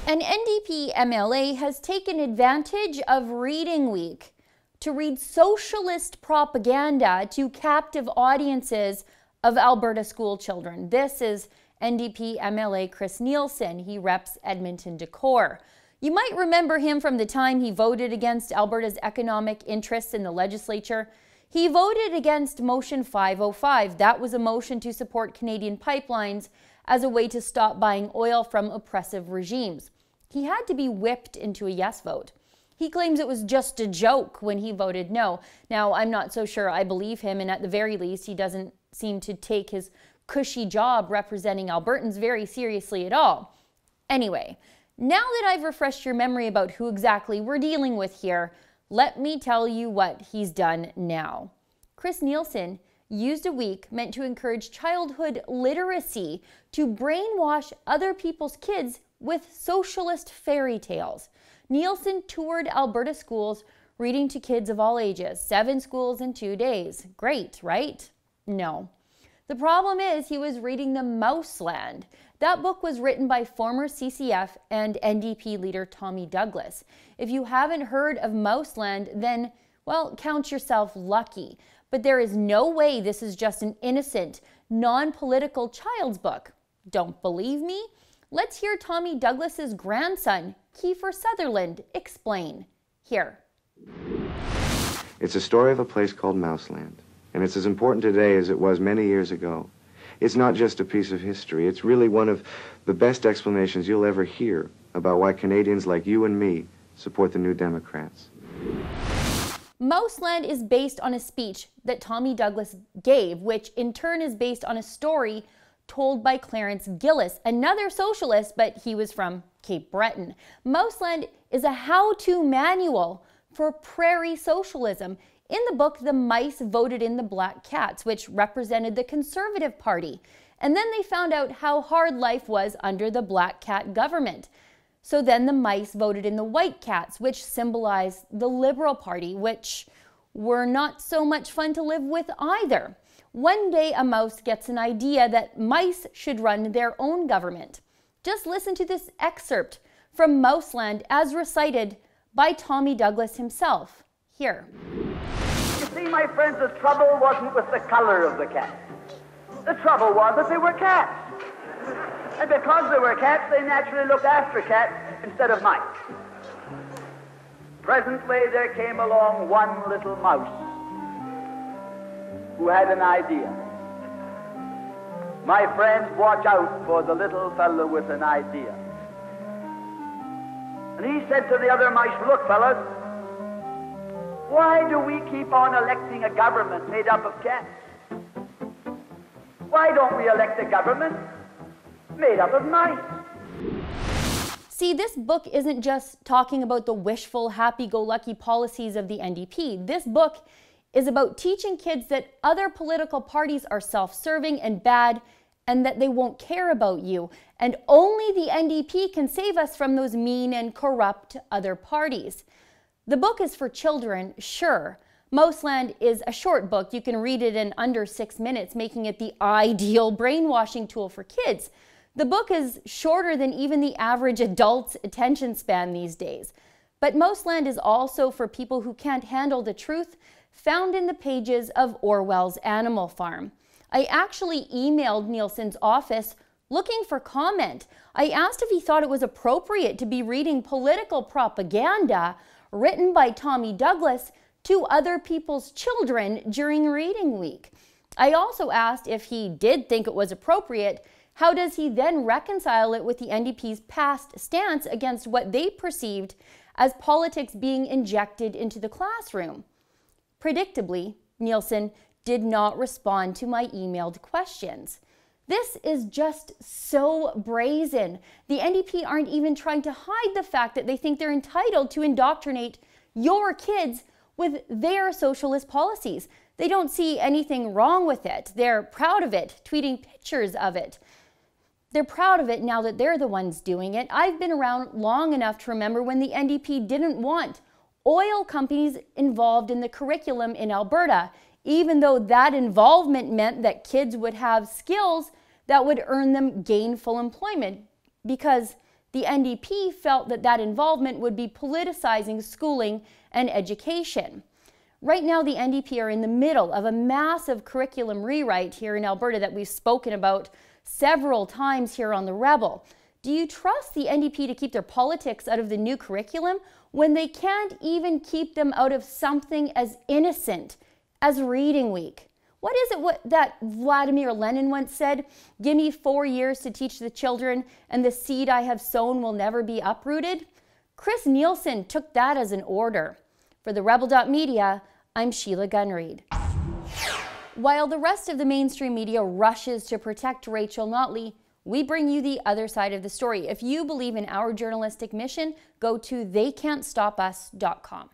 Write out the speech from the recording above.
An NDP MLA has taken advantage of Reading Week to read socialist propaganda to captive audiences of Alberta school children. This is NDP MLA Chris Nielsen. He reps Edmonton Decor. You might remember him from the time he voted against Alberta's economic interests in the legislature. He voted against Motion 505. That was a motion to support Canadian pipelines as a way to stop buying oil from oppressive regimes. He had to be whipped into a yes vote. He claims it was just a joke when he voted no. Now, I'm not so sure I believe him, and at the very least, he doesn't seem to take his cushy job representing Albertans very seriously at all. Anyway, now that I've refreshed your memory about who exactly we're dealing with here, let me tell you what he's done now. Chris Nielsen used a week meant to encourage childhood literacy to brainwash other people's kids with socialist fairy tales. Nielsen toured Alberta schools reading to kids of all ages, 7 schools in 2 days. Great, right? No. The problem is he was reading the Mouseland. That book was written by former CCF and NDP leader Tommy Douglas. If you haven't heard of Mouseland, then, well, count yourself lucky. But there is no way this is just an innocent, non-political child's book. Don't believe me? Let's hear Tommy Douglas's grandson, Kiefer Sutherland, explain. Here. It's a story of a place called Mouseland, and it's as important today as it was many years ago. It's not just a piece of history. It's really one of the best explanations you'll ever hear about why Canadians like you and me support the New Democrats. Mouseland is based on a speech that Tommy Douglas gave, which in turn is based on a story told by Clarence Gillis, another socialist, but he was from Cape Breton. Mouseland is a how-to manual for prairie socialism. In the book, the mice voted in the black cats, which represented the Conservative Party. And then they found out how hard life was under the black cat government. So then the mice voted in the white cats, which symbolized the Liberal Party, which were not so much fun to live with either. One day a mouse gets an idea that mice should run their own government. Just listen to this excerpt from Mouseland as recited by Tommy Douglas himself. Here. You see, my friends, the trouble wasn't with the color of the cat. The trouble was that they were cats. And because they were cats, they naturally looked after cats instead of mice. Presently, there came along one little mouse who had an idea. My friends, watch out for the little fellow with an idea. And he said to the other mice, look, fellas, why do we keep on electing a government made up of cats? Why don't we elect a government made up of mice? See, this book isn't just talking about the wishful, happy-go-lucky policies of the NDP. This book is about teaching kids that other political parties are self-serving and bad and that they won't care about you. And only the NDP can save us from those mean and corrupt other parties. The book is for children, sure. Mouseland is a short book. You can read it in under 6 minutes, making it the ideal brainwashing tool for kids. The book is shorter than even the average adult's attention span these days. But Mouseland is also for people who can't handle the truth found in the pages of Orwell's Animal Farm. I actually emailed Nielsen's office looking for comment. I asked if he thought it was appropriate to be reading political propaganda written by Tommy Douglas to other people's children during Reading Week. I also asked if he did think it was appropriate, how does he then reconcile it with the NDP's past stance against what they perceived as politics being injected into the classroom? Predictably, Nielsen did not respond to my emailed questions. This is just so brazen. The NDP aren't even trying to hide the fact that they think they're entitled to indoctrinate your kids with their socialist policies. They don't see anything wrong with it. They're proud of it, tweeting pictures of it. They're proud of it now that they're the ones doing it. I've been around long enough to remember when the NDP didn't want oil companies involved in the curriculum in Alberta, even though that involvement meant that kids would have skills that would earn them gainful employment, because the NDP felt that that involvement would be politicizing schooling and education. Right now, the NDP are in the middle of a massive curriculum rewrite here in Alberta that we've spoken about several times here on The Rebel. Do you trust the NDP to keep their politics out of the new curriculum when they can't even keep them out of something as innocent as Reading Week? What is it that Vladimir Lenin once said? Give me 4 years to teach the children, and the seed I have sown will never be uprooted. Chris Nielsen took that as an order. For the Rebel.media, I'm Sheila Gunreid. While the rest of the mainstream media rushes to protect Rachel Notley, we bring you the other side of the story. If you believe in our journalistic mission, go to theycan'tstopus.com.